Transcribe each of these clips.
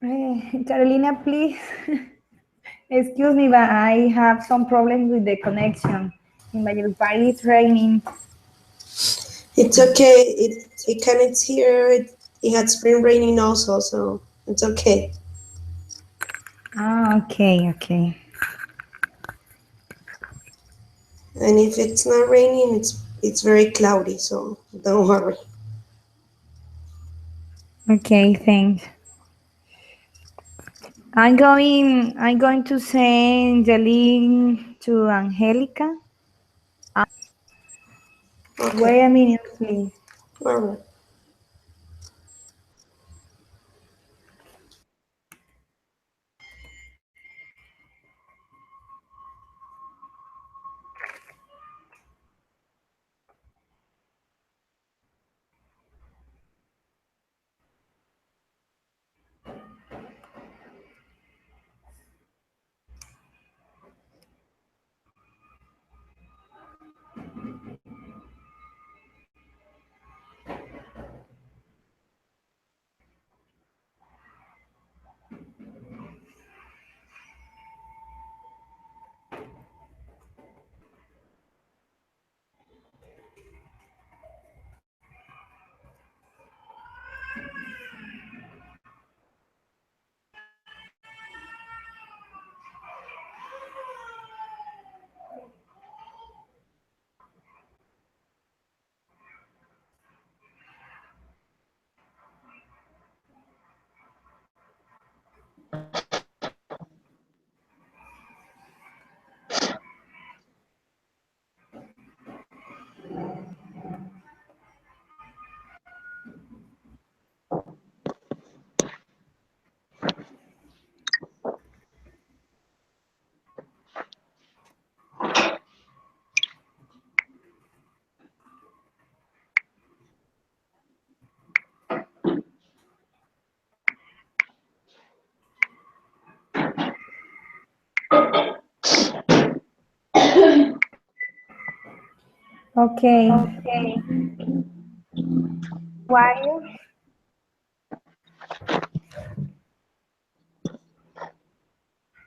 Carolina, please. Excuse me, but I have some problems with the connection. In Valledupar is raining. It's okay. It can it's here. It has been raining also, so it's okay. Ah, okay, okay. And if it's not raining, it's very cloudy, so don't worry. Okay, thanks. I'm going to send the link to Angelica. Okay. Wait a minute, please. All right. Okay. Why?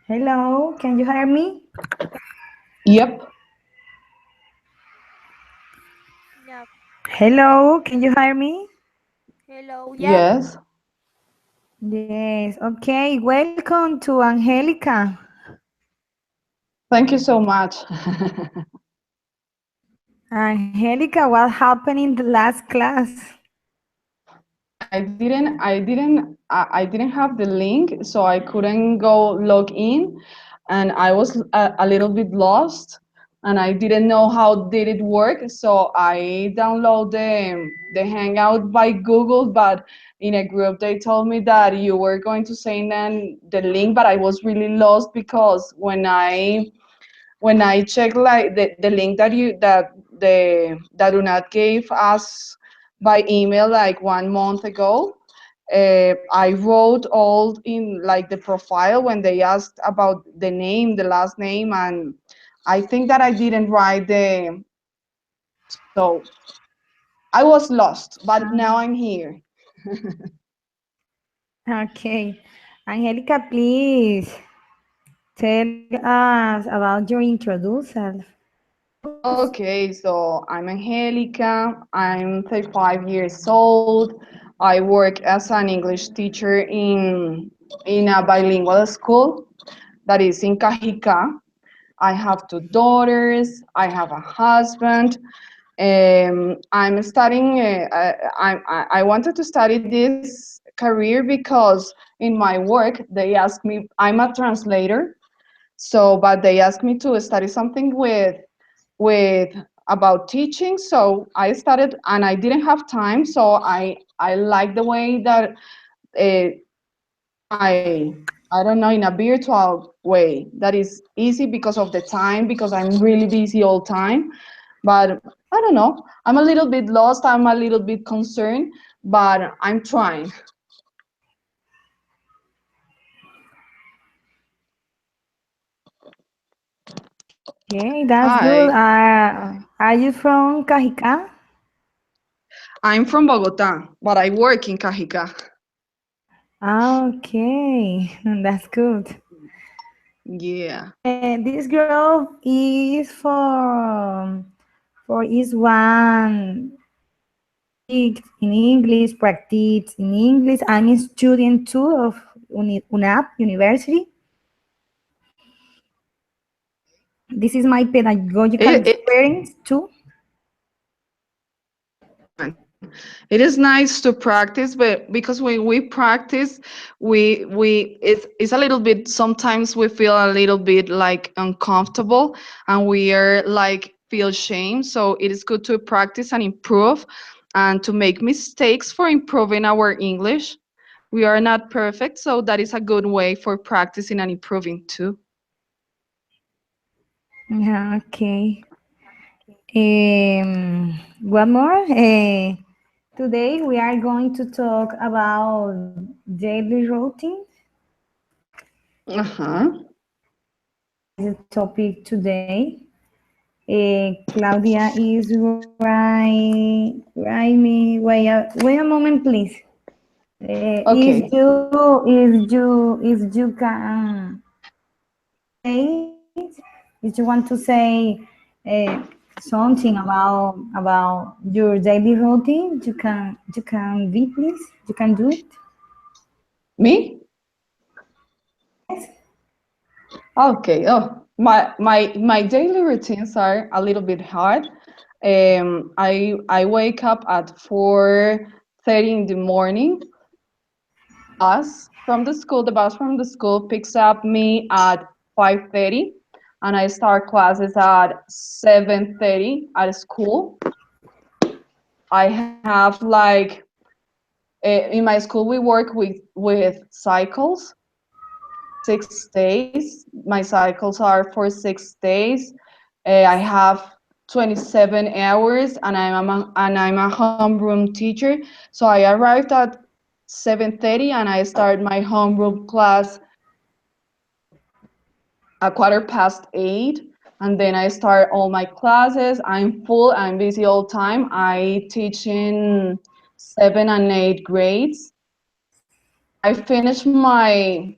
Hello, can you hear me? Yep. Yep. Hello, can you hear me? Hello. Yep. Yes. Yes, okay. Welcome to Angelica. Thank you so much. Angelica, what happened in the last class? I didn't have the link, so I couldn't go log in, and I was a little bit lost, and I didn't know how did it work. So I downloaded the Hangout by Google, but in a group they told me that you were going to send them the link, but I was really lost because when I checked like the link that Unat gave us by email like 1 month ago, I wrote all in like the profile when they asked about the name, the last name, and I think that I didn't write so I was lost, but now I'm here. Okay. Angelica, please tell us about your introduction. Okay, so I'm Angelica. I'm 35 years old. I work as an English teacher in a bilingual school that is in Cajica. I have 2 daughters. I have a husband. I'm studying. I wanted to study this career because in my work they asked me. I'm a translator, so but they asked me to study something with about teaching. So I started, and I didn't have time. So I like the way that I don't know, in a virtual way that is easy because of the time, because I'm really busy all time. But I don't know, I'm a little bit lost, I'm a little bit concerned, but I'm trying. Okay, that's good. Hi, Are you from Cajica? I'm from Bogota, but I work in Cajica. Okay, that's good. Yeah. This girl is for is one speak in English, practice in English. I'm a student too of UNAP University. This is my pedagogical experience too. Excellent. It is nice to practice, but because when we practice, it's a little bit, sometimes we feel a little bit like uncomfortable and we are like feel shame. So it is good to practice and improve and to make mistakes for improving our English. We are not perfect, so that is a good way for practicing and improving too. Yeah, okay. One more. Today we are going to talk about daily routine. Uh-huh. The topic today. Claudia is right me. Wait a moment, please. Okay. Is you can say if you want to say something about your daily routine, you can be please. You can do it. Me? Yes. Okay. Oh, my daily routines are a little bit hard. I wake up at 4:30 in the morning. The bus from the school picks up me at 5:30, and I start classes at 7:30 at school. I have like in my school we work with cycles 6 days. My cycles are for 6 days. I have 27 hours, and I'm a homeroom teacher. So I arrived at 7:30, and I start my homeroom class a quarter past 8. And then I start all my classes. I'm full. I'm busy all time. I teach in 7 and 8 grades. I finish my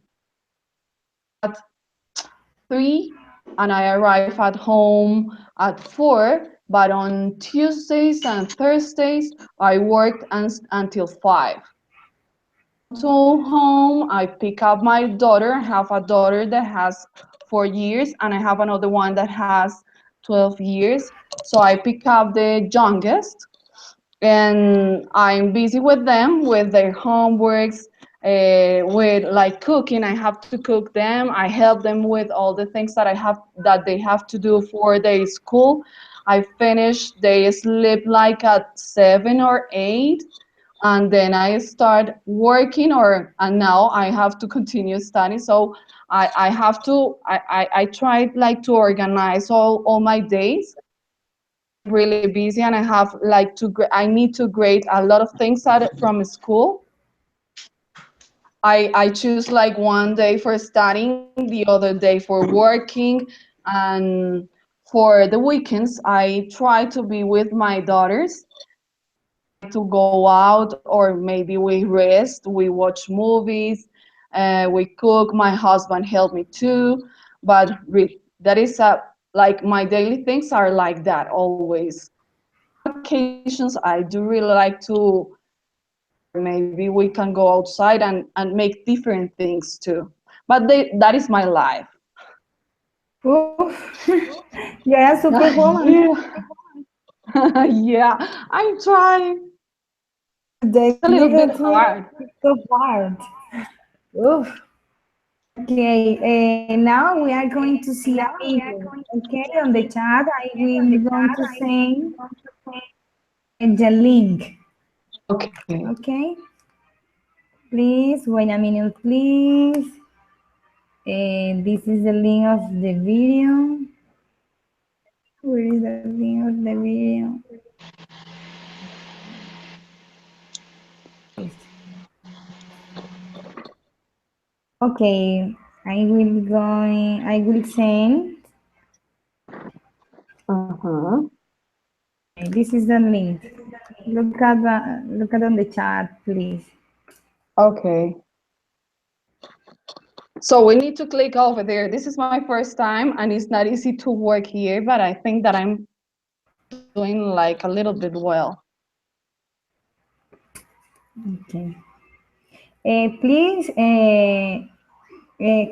class at 3, and I arrive at home at 4. But on Tuesdays and Thursdays, I worked until 5. Come to home, I pick up my daughter. I have a daughter that has 4 years, and I have another one that has 12 years. So I pick up the youngest, and I'm busy with them with their homeworks, with like cooking. I have to cook them. I help them with all the things that they have to do for their school. I finish. They sleep like at 7 or 8, and then I start working. Or and now I have to continue studying. So I have to. I try like to organize all my days. I'm really busy, and I have like I need to grade a lot of things from school. I choose like one day for studying, the other day for working, and for the weekends I try to be with my daughters. Try to go out, or maybe we rest, we watch movies, we cook. My husband helped me too, but that is like my daily things are like that always. On occasions, I do really like to play, or maybe we can go outside and make different things too. But that is my life. Oof. Yeah, superwoman. Yeah, yeah, I'm trying. It's a Daily little bit routine hard. is so hard. Oof. Okay, now we are going to see a video. Okay, on the chat, I will going to send the link. Okay. Okay, please wait a minute, please. This is the link of the video. Where is the link of the video? Okay, I will send. Uh-huh. This is the link. Look at on the chat, please. Okay. So we need to click over there. This is my first time and it's not easy to work here, but I think that I'm doing like a little bit well. Okay. Please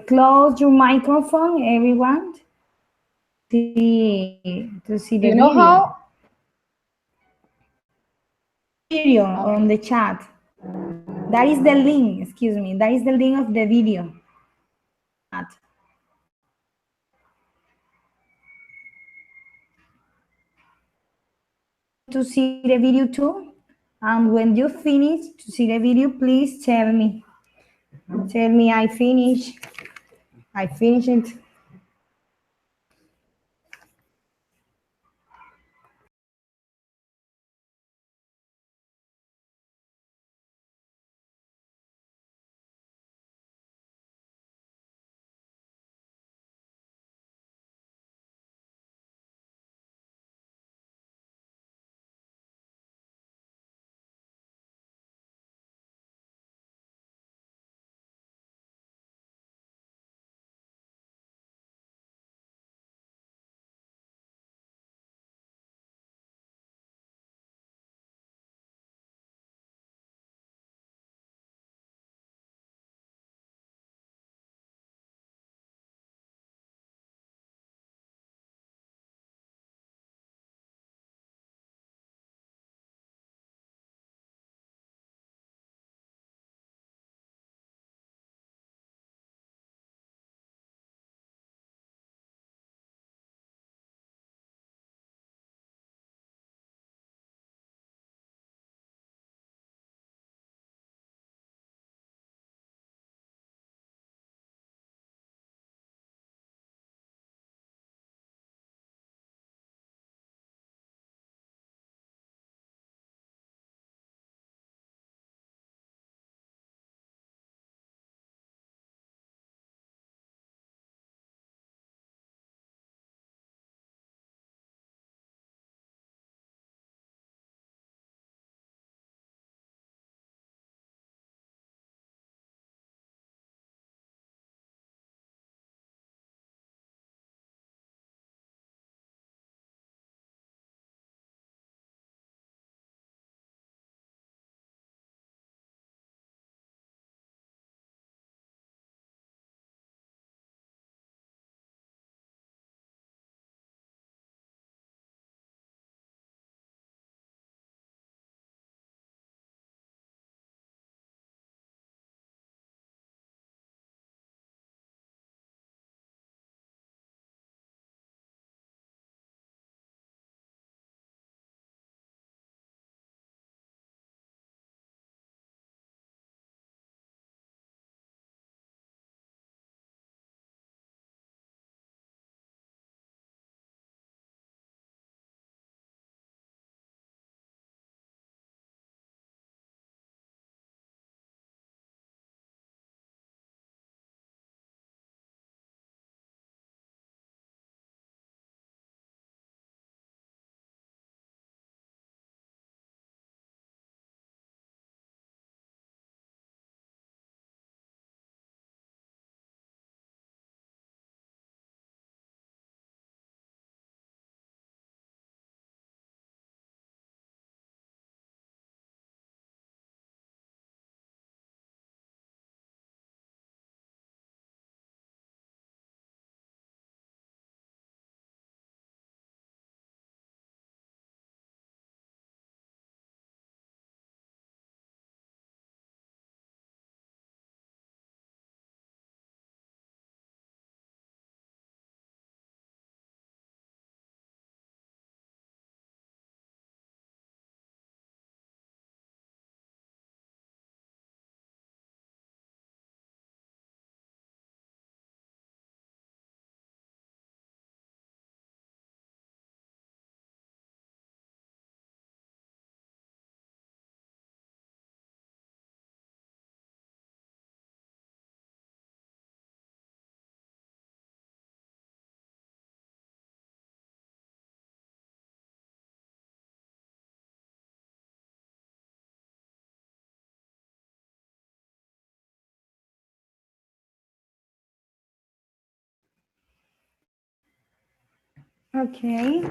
close your microphone, everyone. To see the You know video. how? Video on Okay. the chat. That is the link. Excuse me. That is the link of the video. Chat. To see the video too. And when you finish to see the video, please tell me. Tell me I finish. I finish it. Okay.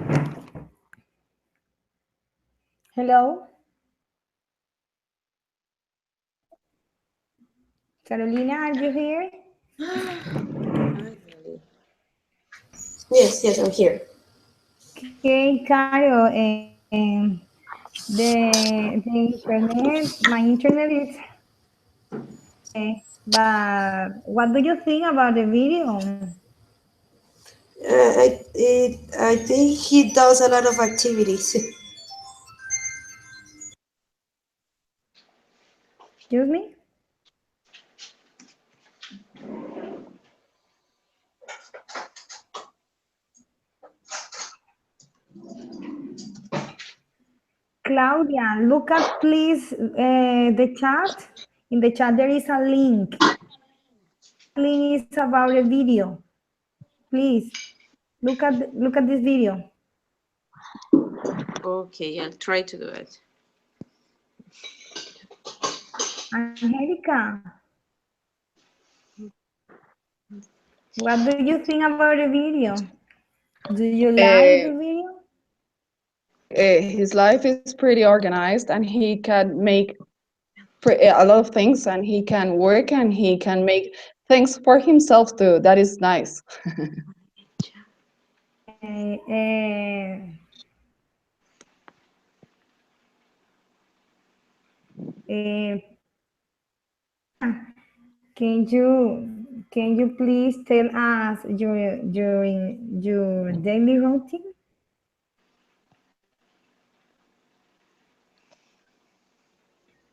Hello, Carolina, are you here? Yes, yes, I'm here. Okay, Caro, the internet, my internet is, but what do you think about the video? I think he does a lot of activities. Excuse me? Claudia, look at please the chat. In the chat there is a link. Link is about a video. Please look at this video. Okay, I'll try to do it. Angelica, what do you think about the video? Do you like the Uh, video? his life is pretty organized, and he can make a lot of things, and he can work, and he can make things for himself too. That is nice. Uh, uh, uh, can you please tell us your daily routine?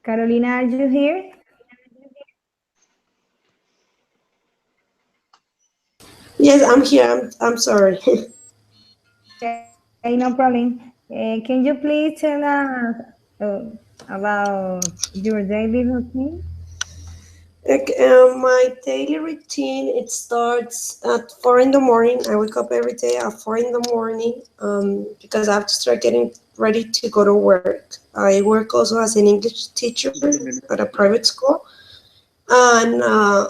Carolina, are you here? Yes, I'm here. I'm sorry. Okay, no problem. Can you please tell us about your daily routine? Like, my daily routine, it starts at 4 in the morning. I wake up every day at 4 in the morning, because I have to start getting ready to go to work. I work also as an English teacher at a private school. And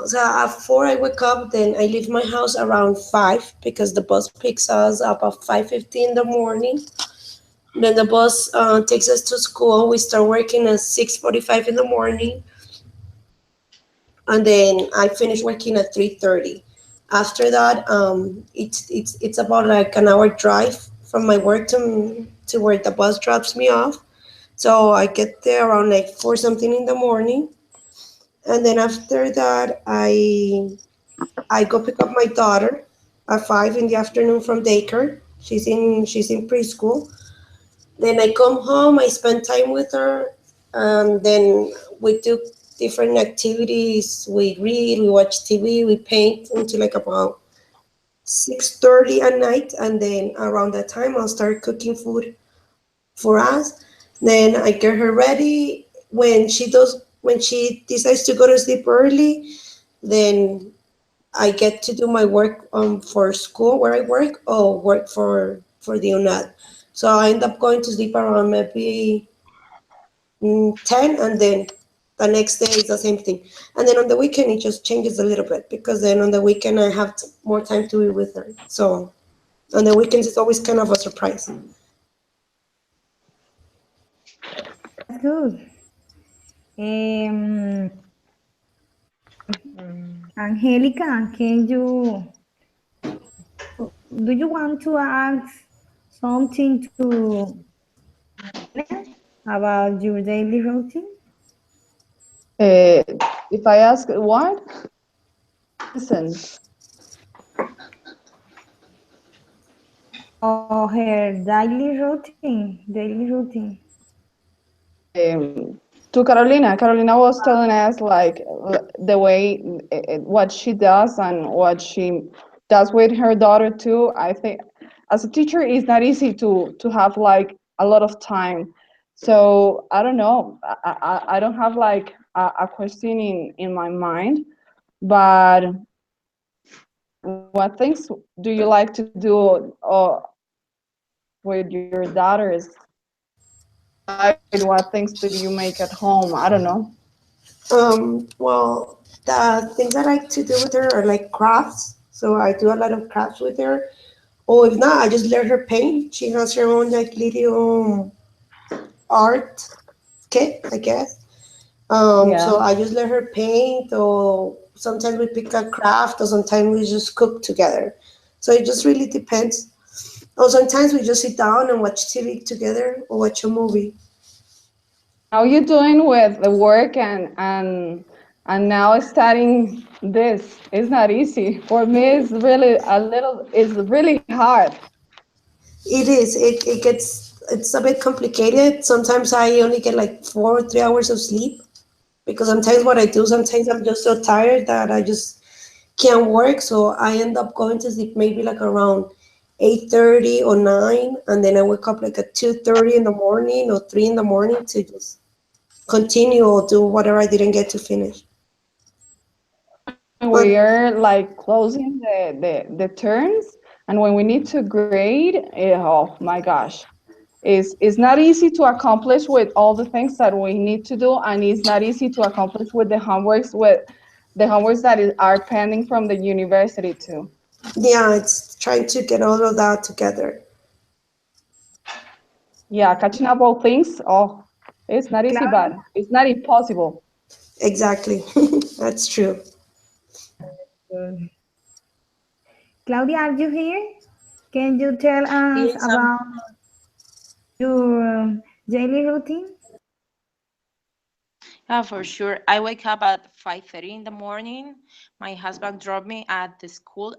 so at 4 I wake up, then I leave my house around 5 because the bus picks us up at 5:15 in the morning. Then the bus takes us to school. We start working at 6:45 in the morning, and then I finish working at 3:30. After that, it's about like an hour drive from my work to where the bus drops me off. So I get there around like 4 something in the morning, and then after that I go pick up my daughter at 5 in the afternoon from daycare. She's in preschool. Then I come home, I spend time with her, and then we do different activities. We read, we watch TV, we paint until like about 6:30 at night, and then around that time I'll start cooking food for us. Then I get her ready. When she decides to go to sleep early, then I get to do my work for school where I work or work for the UNAD. So I end up going to sleep around maybe 10, and then the next day is the same thing. And then on the weekend, it just changes a little bit because then on the weekend, I have more time to be with her. So on the weekends, it's always kind of a surprise. That's good. Um, Angelica, do you want to ask something to about your daily routine? Uh, if I ask what, listen. Or her daily routine. To Carolina. Carolina was telling us like the way what she does and what she does with her daughter too. I think as a teacher, it's not easy to have like a lot of time. So I don't know. I don't have like a question in my mind, but what things do you like to do with your daughters outside? What things do you make at home? I don't know. Well, the things I like to do with her are like crafts. So I do a lot of crafts with her. Or if not, I just let her paint. She has her own like little art kit, I guess. So Yeah. I just let her paint, or sometimes we pick a craft, or sometimes we just cook together. So it just really depends. Or sometimes we just sit down and watch TV together or watch a movie. How you doing with the work and now studying this? It's not easy. For me, it's really hard. It is. It gets. It's a bit complicated. Sometimes I only get like 4 or 3 hours of sleep because sometimes what I do, sometimes I'm just so tired that I just can't work. So I end up going to sleep maybe like around 8:30 or 9, and then I wake up like at 2:30 in the morning or 3 in the morning to just continue or do whatever I didn't get to finish. When But we are like closing the terms and when we need to grade, oh my gosh. It's not easy to accomplish with all the things that we need to do, and it's not easy to accomplish with the homeworks that are pending from the university too. yeah, it's trying to get all of that together. Yeah, catching up all things, oh, it's not easy, but Claudia, it's not impossible. Exactly. That's true. good. Claudia, are you here? Can you tell us Yes, about your daily routine? for sure. I wake up at 5:30 in the morning. My husband dropped me at the school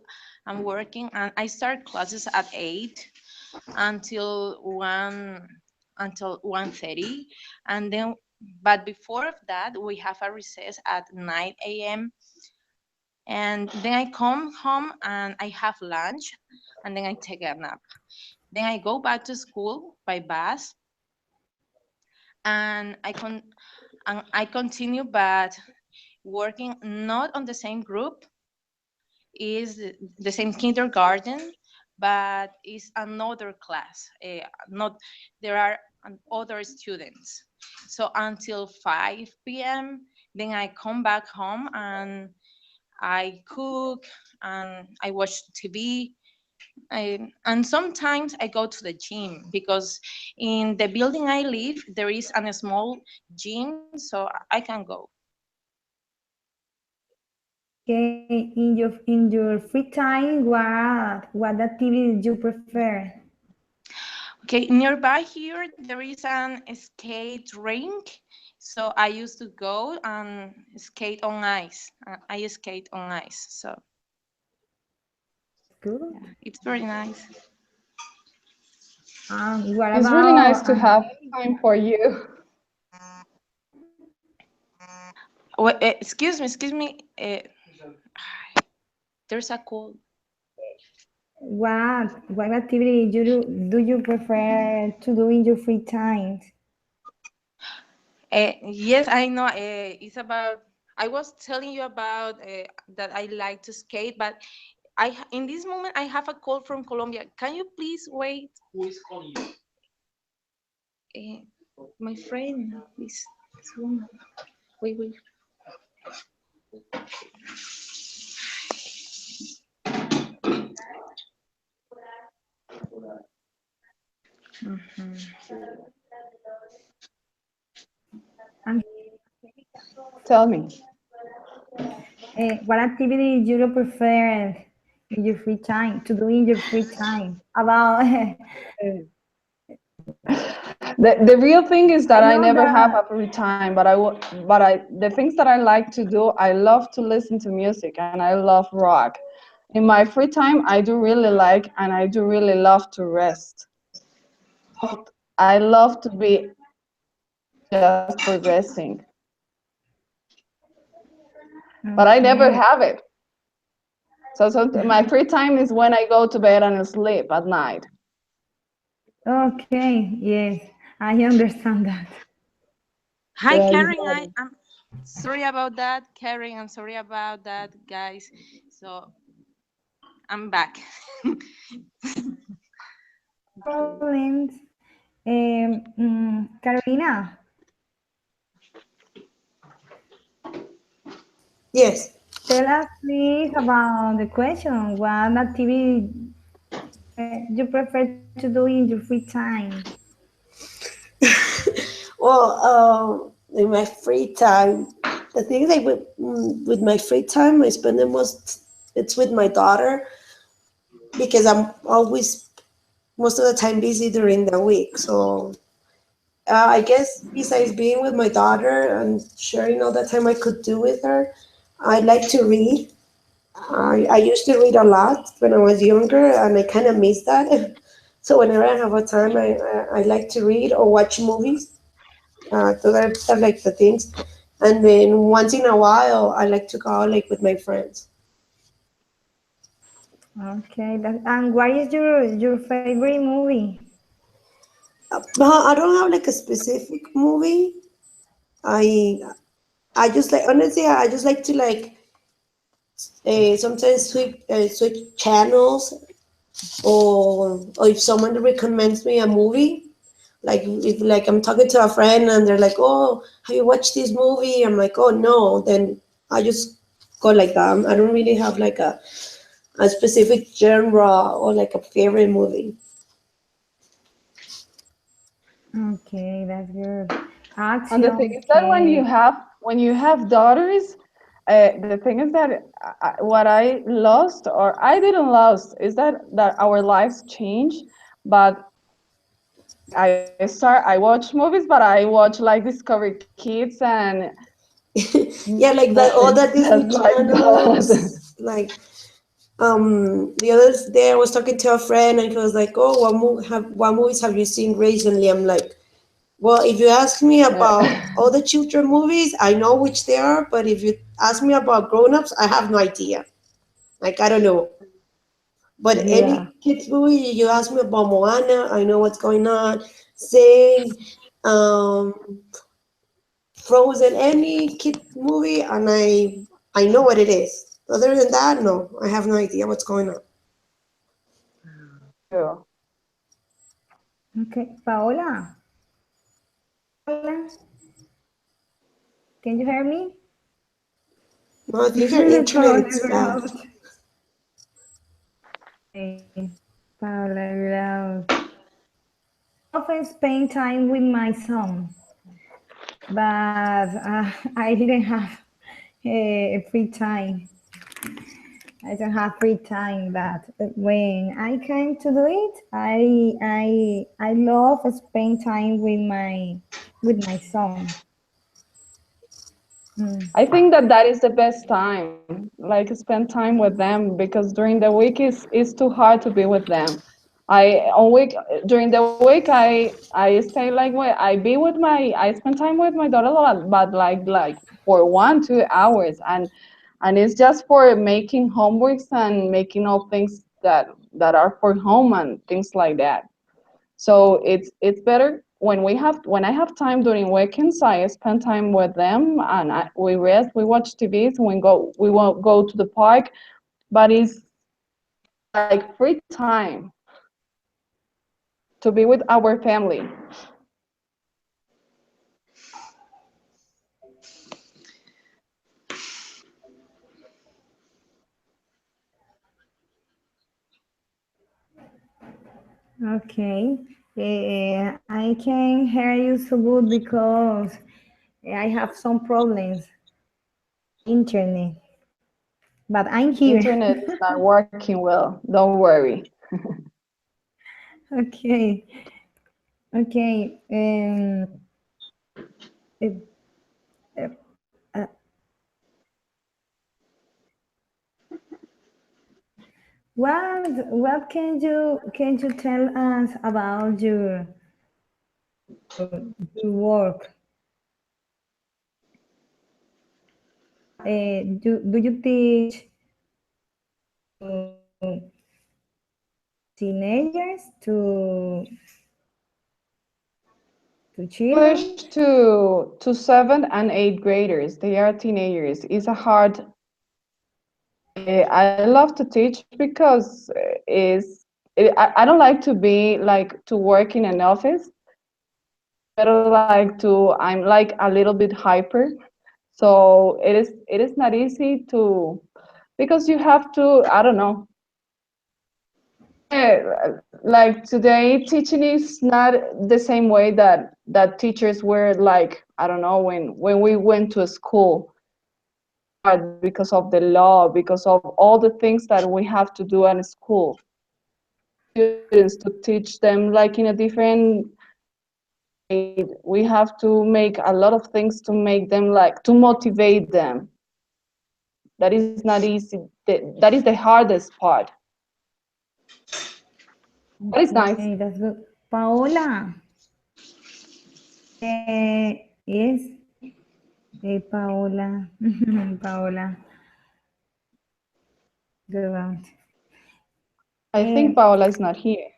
I'm working, and I start classes at 8 until 1:30, and then but before of that we have a recess at 9 a.m. and then I come home and I have lunch and then I take a nap. Then I go back to school by bus and I continue but working not on the same group is the same kindergarten but is another class not there are other students so until 5 p.m. then I come back home and I cook and I watch TV. And sometimes I go to the gym because in the building I live there is a small gym, so I can go. Okay, in your free time, what activities you prefer? Okay, nearby here there is an skate rink, so I used to go and skate on ice. I skate on ice, so That's good. it's very nice. What It's really nice about to have time for you. Wait, excuse me. There's a call. what activity do you prefer to do in your free time? Yes, I know. It's about. I was telling you about that I like to skate, but in this moment I have a call from Colombia. Can you please wait? Who is calling you? My friend is. Wait, wait. Mhm. And Tell me. what activity do you prefer in your free time to do in your free time? About The real thing is I that I know never have that a free time, but the things that I like to do, I love to listen to music and I love rock. In my free time, I do really like and I do really love to rest. I love to be just progressing, but I never okay. have it. So my free time is when I go to bed and sleep at night. Okay, yes, I understand that. Hi, Yeah, Karen. exactly. I'm sorry about that, Karen. I'm sorry about that, guys. So I'm back. Okay. Problems. Carolina, Yes. tell us please about the question. What activity you prefer to do in your free time? Well, in my free time, the thing is, with my free time, I spend the most. It's with my daughter because I'm always most of the time busy during the week. So I guess besides being with my daughter and sharing all the time I could do with her, I like to read. I used to read a lot when I was younger, and I kind of miss that. So whenever I have a time, I like to read or watch movies. Those are like the things. And then once in a while, I like to go out like with my friends. Okay, and what is your favorite movie? I don't have like a specific movie. I I just like honestly, I just like to like sometimes switch channels, or if someone recommends me a movie, like if like I'm talking to a friend and they're like, "Oh, have you watched this movie?" I'm like, "Oh no," then I just go like that. I don't really have like a specific genre or like a favorite movie. Okay, that's good. And the thing Action, is that okay. when you have daughters, the thing is that what I lost or I didn't lose is that our lives change. But I watch movies, but I watch like Discovery Kids and Yeah, like that, all movies the just Disney like that. channels. Like the other day, I was talking to a friend, and he was like, "Oh, what movies have you seen recently?" I'm like, "Well, if you ask me about all the children movies, I know which they are, but if you ask me about grown-ups, I have no idea. Like, I don't know." But Yeah. any kids movie, you ask me about Moana, I know what's going on. Sing, um, Frozen, any kid movie, and I know what it is. Other than that, no, I have no idea what's going on. Yeah. Okay, Paola, Paola, can you hear me? No, I think your internet Paola is got bad. out. Okay, Paola got out. I often spend time with my son, but I didn't have free time. I don't have free time, but when I can to do it, I love spend time with my son. Mm. I think that is the best time, like spend time with them because during the week is too hard to be with them. I on week During the week I stay like I spend time with my daughter a lot, but like for 1 2 hours, and it's just for making homeworks and making all things that are for home and things like that. So it's better when I have time during weekends. I spend time with them and we rest. We watch TVs. We won't go to the park, but it's like free time to be with our family. Okay, I can hear you so good because I have some problems internet, but I'm here. Internet is not working well. Don't worry. Okay, okay. Uh, uh, uh, what can you tell us about your work? Do you teach to teenagers to children? English to 7th and 8th graders. They are teenagers. It's a hard. I love to teach because I don't like to be like to work in an office. I better like to I'm like a little bit hyper, so it is not easy to because you have to I don't know Like today, teaching is not the same way that teachers were like, I don't know, when we went to school, because of the law, because of all the things that we have to do at school. Students to teach them like in a different way. We have to make a lot of things to make them like to motivate them. That is not easy. That is the hardest part. But it's nice. Okay, that's good. Paola, yes, Paola, Paola, good one. I think Eh, Paola is not here.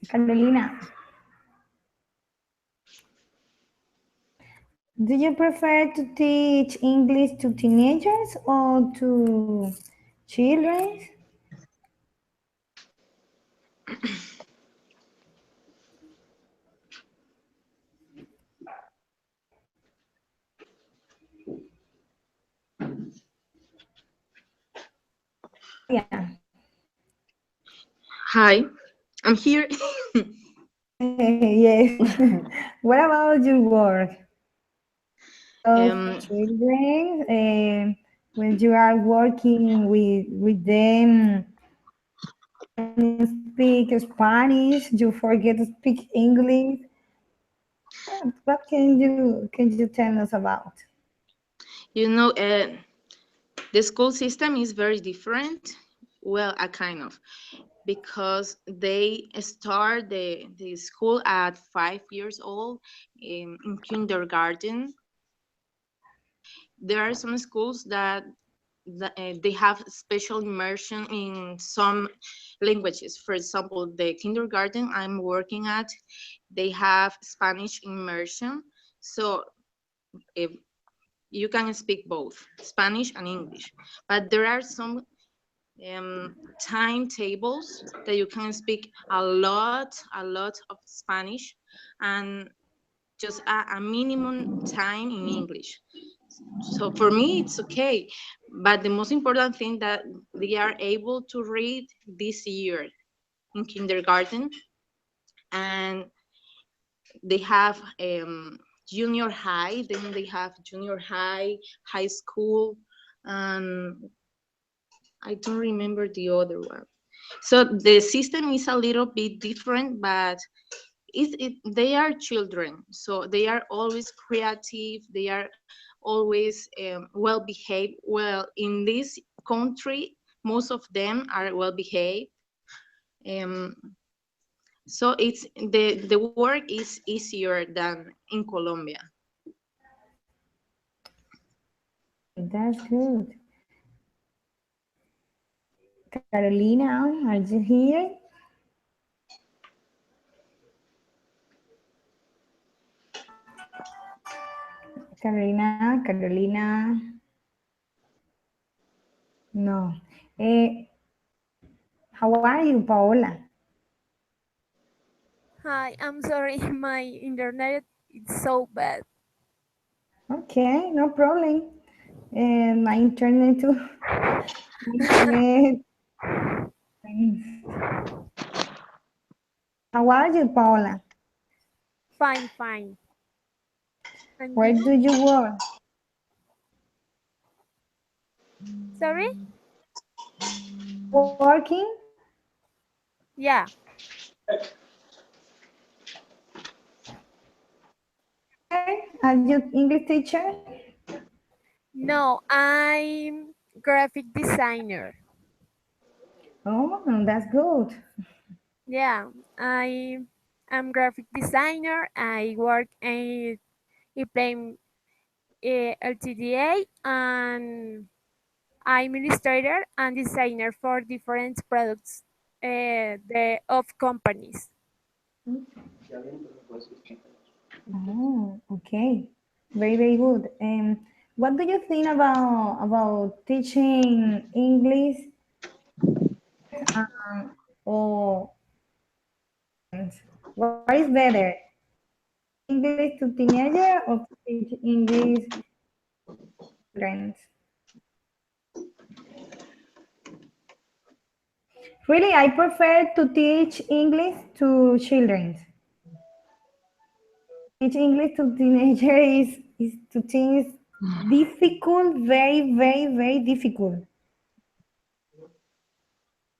Carolina, do you prefer to teach English to teenagers or to children? Yeah. Hi, I'm here. Yes. What about your work? Of um, children, when you are working with them, and you speak Spanish, you forget to speak English. What can you tell us about? you know, the school system is very different. Well, a kind of, because they start the school at 5 years old in kindergarten. There are some schools that they have special immersion in some languages. For example, the kindergarten I'm working at, they have Spanish immersion. So if you can speak both Spanish and English, but there are some timetables that you can speak a lot of Spanish, and just a minimum time in English. So for me, it's okay. But the most important thing that they are able to read this year in kindergarten, and they have junior high, then they have junior high, high school, and I don't remember the other one. So the system is a little bit different, but they are children, so they are always creative. They are always well behaved. Well, in this country, most of them are well behaved. Um, so the work is easier than in Colombia. That's good. Carolina, are you here? Carolina. No. Eh, how are you, Paola? Hi, I'm sorry, my internet is so bad. Okay, no problem. My internet too. My internet. How are you, Paola? Fine, fine. And Where you? do you work? Sorry? Working? Yeah. Are you English teacher? No, I'm graphic designer. Oh, that's good. Yeah, I'm graphic designer. I work in Play LTDA, and I'm illustrator and designer for different products of companies. Oh, okay. Very, very good. What do you think about teaching English or what is better? English to teenager or to teach English children. Really, I prefer to teach English to children. Teach English to teenager is to think is difficult, very, very, very difficult.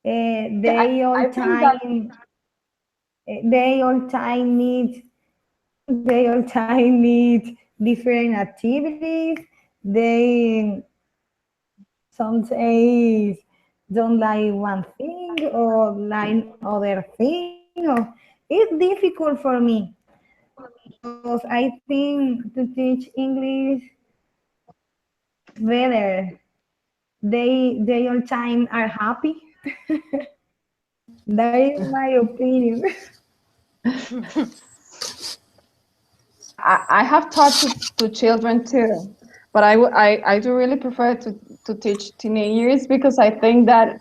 Yeah, They all I think that time, they all time need, they all time need different activities. They some days don't like one thing or like other thing. Or it's difficult for me because I think to teach English is better. They all time are happy. That is my opinion. I have taught to children too, but I do really prefer to teach teenagers because I think that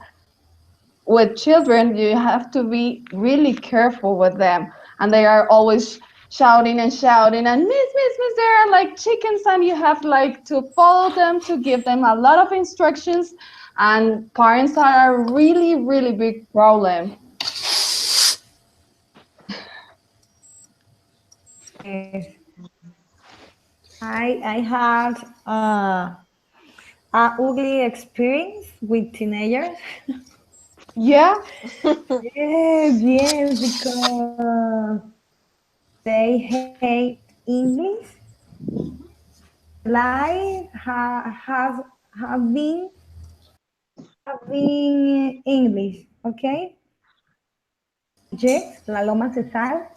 with children you have to be really careful with them, and they are always shouting and shouting and miss, they're like chickens, and you have like to follow them to give them a lot of instructions, and parents are a really big problem. Yes. I had a ugly experience with teenagers. Yeah. Yes, yes, because they hate English. Life have been English, okay? Yes, La Loma Cesar.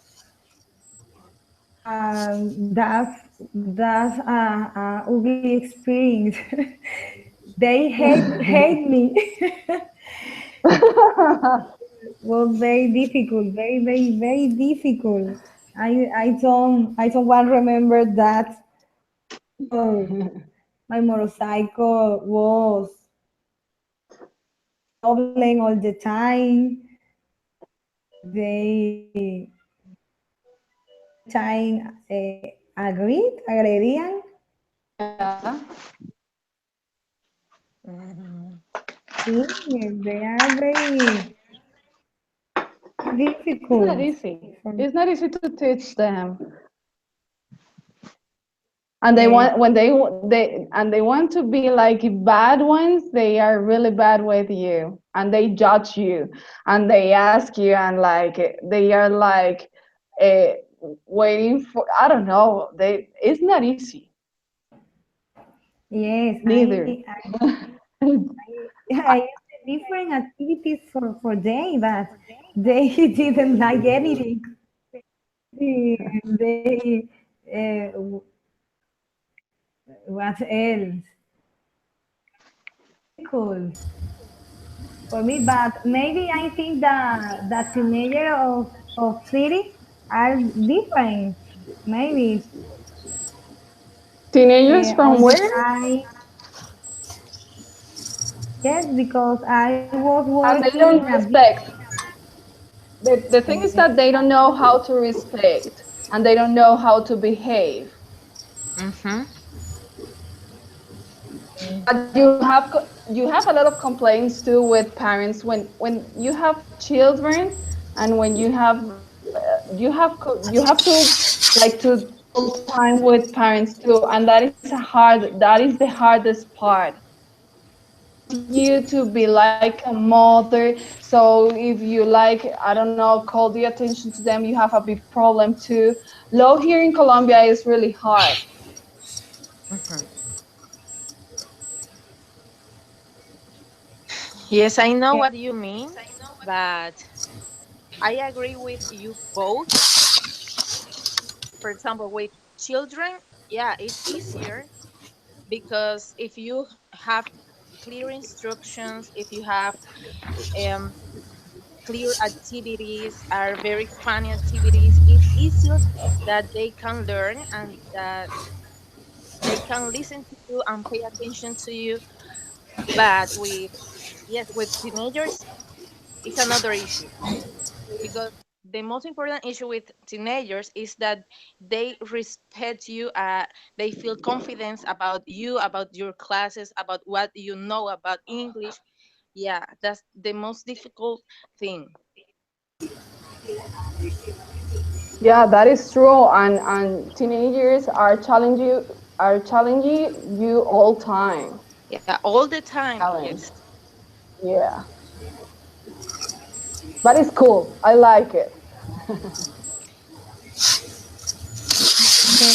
That's a ugly experience. They hate me. Was very difficult, very, very, very difficult. I don't want to remember that. Oh, my motorcycle was problem all the time. They time agredían. Yeah. Sí, they are very It's not difficult. easy. For, It's not easy to teach them. And they yes, want when they want to be like bad ones, they are really bad with you, and they judge you, and they ask you, and like they are like uh, waiting for, I don't know, they, it's not easy. yes, Neither. I used different activities for they, but they didn't like anything. They what else? Difficult for me, but maybe I think that teenager of city are different. Maybe Teenagers from all the where? time. Yes, because I was And they working in don't a big. respect. The thing is that they don't know how to respect, and they don't know how to behave. Mm-hmm. But you have a lot of complaints too with parents when you have children, and when you have you have to like to spend time with parents too, and that is the hardest part. They want you to be like a mother, so if you like, I don't know, call the attention to them, you have a big problem too. Law here in Colombia is really hard. Mm-hmm. Yes, I know what you mean, but I agree with you both. For example, with children, yeah, it's easier because if you have clear instructions, if you have um, clear activities, are very funny activities, it's easier that they can learn and that they can listen to you and pay attention to you. But with, yes, with teenagers, it's another issue because the most important issue with teenagers is that they respect you. They feel confidence about you, about your classes, about what you know about English. Yeah, that's the most difficult thing. Yeah, that is true. And teenagers are challenging you all time. Yeah, all the time. Challenge. Yes. Yeah. But it's cool. I like it. Okay.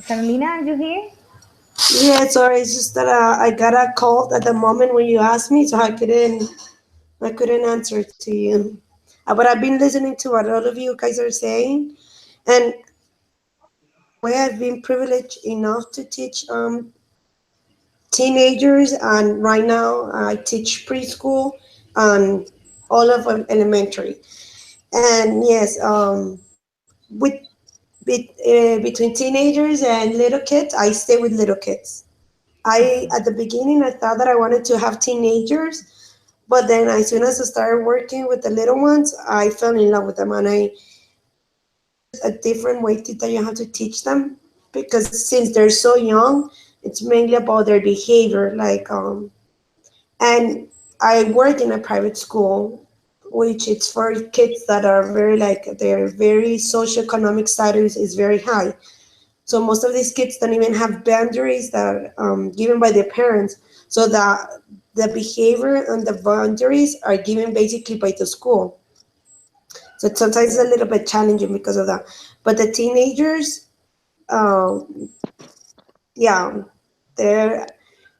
Carolina, are you here? Yeah, sorry, it's just that I got a call at the moment when you asked me, so I couldn't answer to you. But I've been listening to what all of you guys are saying, and in a way, I've been privileged enough to teach teenagers, and right now I teach preschool and all of elementary. And yes, between teenagers and little kids, I stay with little kids. I at the beginning I thought that I wanted to have teenagers, but then as soon as I started working with the little ones, I fell in love with them, and I there's a different way that you have to teach them because since they're so young, it's mainly about their behavior. And I work in a private school, which it's for kids that are very like their very socioeconomic status is very high. So most of these kids don't even have boundaries that are given by their parents. So the behavior and the boundaries are given basically by the school. So it's sometimes a little bit challenging because of that. But the teenagers, yeah, they're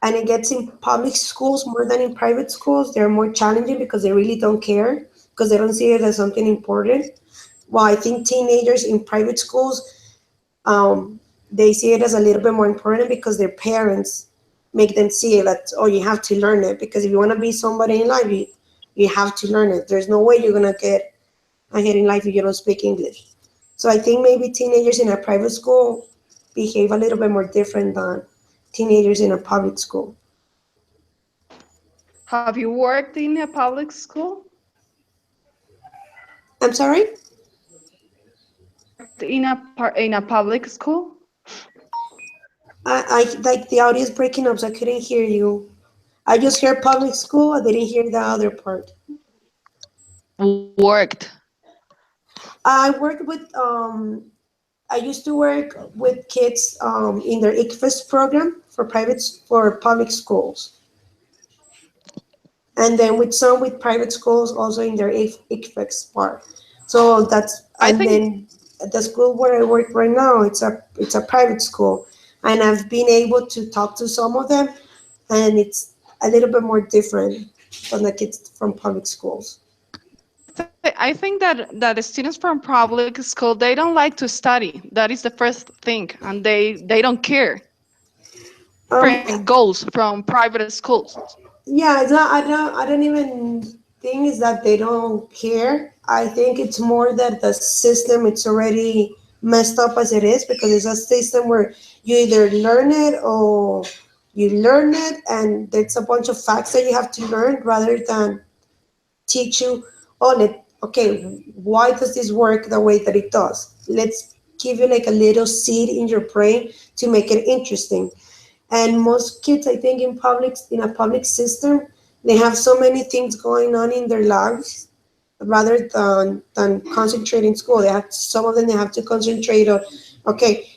and it gets in public schools more than in private schools. They're more challenging because they really don't care because they don't see it as something important. Well, I think teenagers in private schools um, they see it as a little bit more important because their parents make them see it that oh you have to learn it because if you want to be somebody in life you have to learn it. There's no way you're gonna get ahead in life if you don't speak English. So I think maybe teenagers in a private school behave a little bit more different than teenagers in a public school. Have you worked in a public school? I'm sorry. Worked in a public school? I like the audio is breaking up, so I couldn't hear you. I just heard public school. I didn't hear the other part. Worked. I worked with I used to work with kids in their ICFES program for public schools, and then with some with private schools also in their ICFES part. So that's I and think then the school where I work right now, it's a private school, and I've been able to talk to some of them, and it's a little bit more different than the kids from public schools. I think that the students from public school they don't like to study. That is the first thing, and they don't care. Um, Different goals from private schools. Yeah, it's not, I don't even think is that they don't care. I think it's more that the system it's already messed up as it is because it's a system where you either learn it or you learn it and it's a bunch of facts that you have to learn rather than teach you on it. Okay, why does this work the way that it does? Let's give you like a little seed in your brain to make it interesting. And most kids, I think, in a public system, they have so many things going on in their lives rather than concentrate in school. They have some of them they have to concentrate on, okay,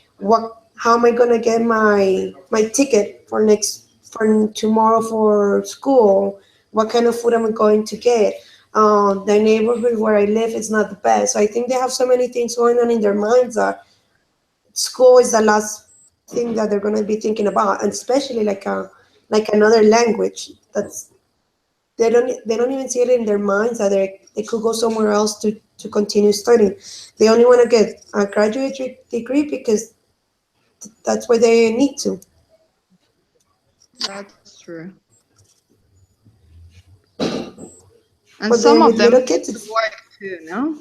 how am I gonna get my ticket for tomorrow for school? What kind of food am I going to get? The neighborhood where I live is not the best. So I think they have so many things going on in their minds that school is the last thing that they're going to be thinking about, and especially like another language that's they don't even see it in their minds that they could go somewhere else to continue studying. They only want to get a graduate degree because that's where they need to. That's true. And But some then with of little them need kids, to it's, work too, no?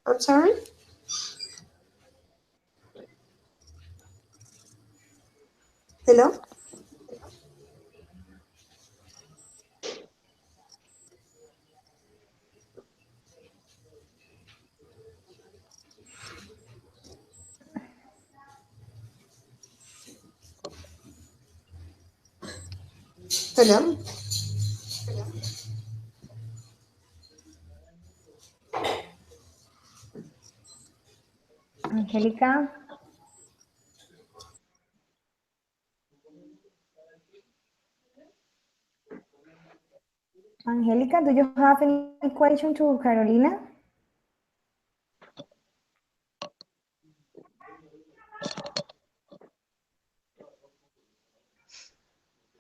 I'm sorry. Hello. Hello. Angelica, Angelica, do you have any question to Carolina?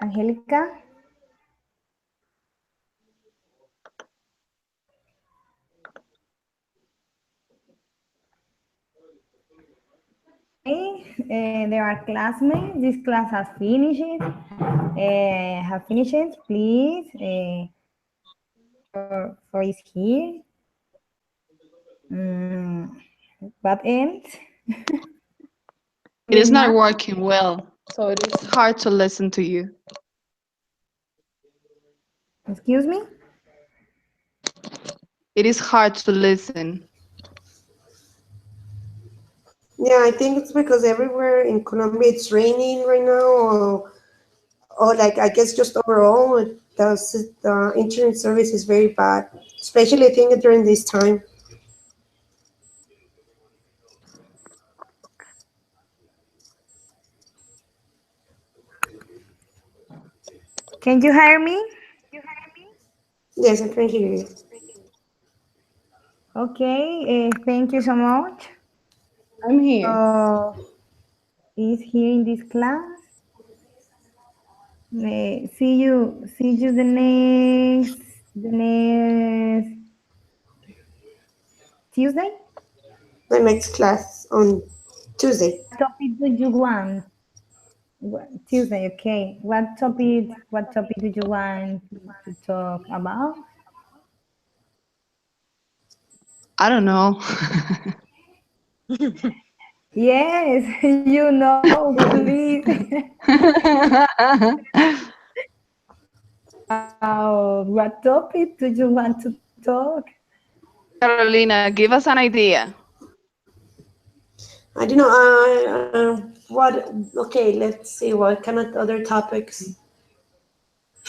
Angelica? Okay, there are classmates. This class has finished. Have finished. Please, for is here. Mm, what ends? It is not Remark. working well, so it is hard to listen to you. Excuse me. It is hard to listen. Yeah, I think it's because everywhere in Colombia it's raining right now, or like I guess just overall the internet service is very bad, especially I think during this time. Can you hear me? Yes, I can hear you. Okay. Thank you so much. I'm here. Is here in this class. See you the next Tuesday. My next class on Tuesday. What topic do you want? Tuesday, okay. What topic do you want to talk about? I don't know. Yes, you know, please. What topic do you want to talk? Carolina, give us an idea. I don't know. What? Okay, let's see. What kind of other topics?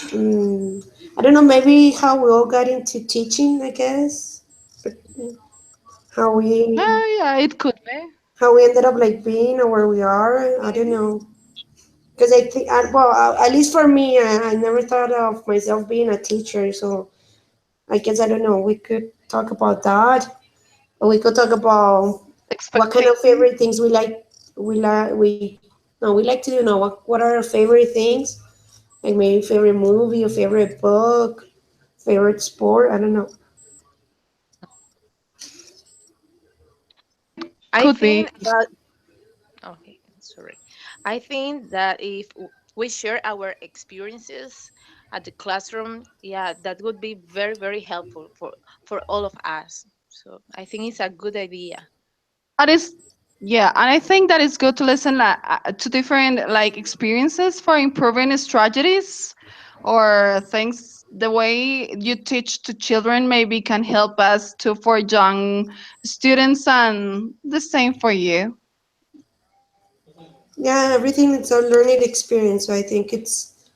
Mm, I don't know. Maybe how we all got into teaching. I guess, but how we Yeah, it could be. how we ended up like being or where we are. I don't know. Because I think, well, at least for me, I never thought of myself being a teacher. So I guess I don't know. We could talk about that, or we could talk about what kind of Expectation. favorite things we like. We no, we like to do. Know what are our favorite things? Like maybe favorite movie or favorite book, favorite sport. I don't know. It I could be. think that okay, sorry. I think that if we share our experiences at the classroom, yeah, that would be very, very helpful for all of us. So I think it's a good idea. That is, yeah, and I think that it's good to listen to different like experiences for improving strategies or things. The way you teach to children maybe can help us to for young students, and the same for you. Yeah, everything is a learning experience. So I think it's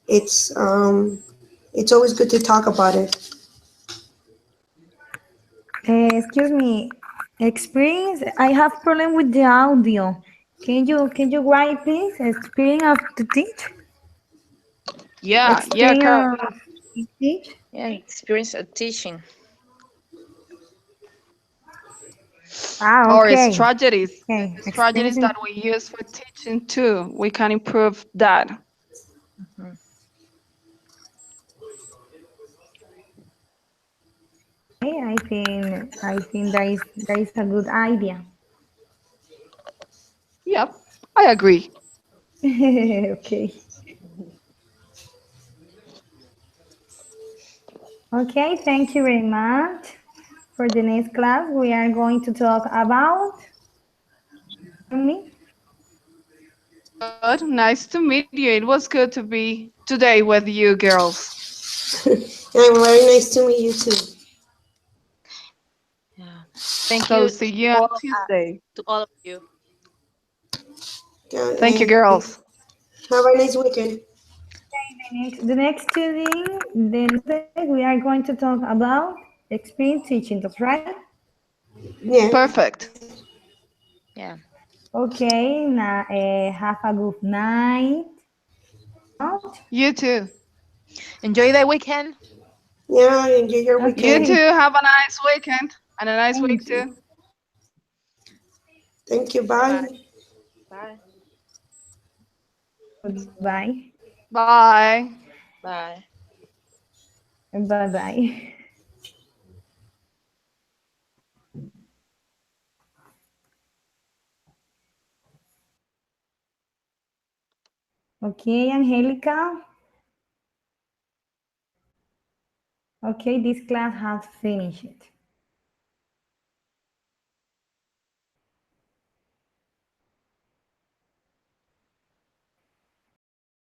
it's always good to talk about it. Excuse me, experience. I have problem with the audio. Can you write please? Experience of to teach. Yeah, Experience Carolina. to teach. Yeah, experience of teaching. Ah, Or okay. strategies, Okay. Experience strategies in. that we use for teaching too. We can improve that. Mhm. Okay, I think that is a good idea. Yep, I agree. Okay. Okay. Thank you very much. For the next class, we are going to talk about me. Good. Nice to meet you. It was good to be today with you girls. And very nice to meet you too. Yeah. Thank So you see you on Tuesday. to all of you. Yeah, Thank you, and girls. have a nice weekend. The next we are going to talk about experience teaching. That's right. Yeah. Perfect. Yeah. Okay. Now, have a good night. Out. You too. Enjoy the weekend. Yeah, enjoy your You weekend. too. Okay. Have a nice weekend and a nice week Thank too. you. Thank you. Bye. Bye. Bye. Goodbye. Bye. Bye. Bye bye. Okay, Angelica. Okay, this class has finished.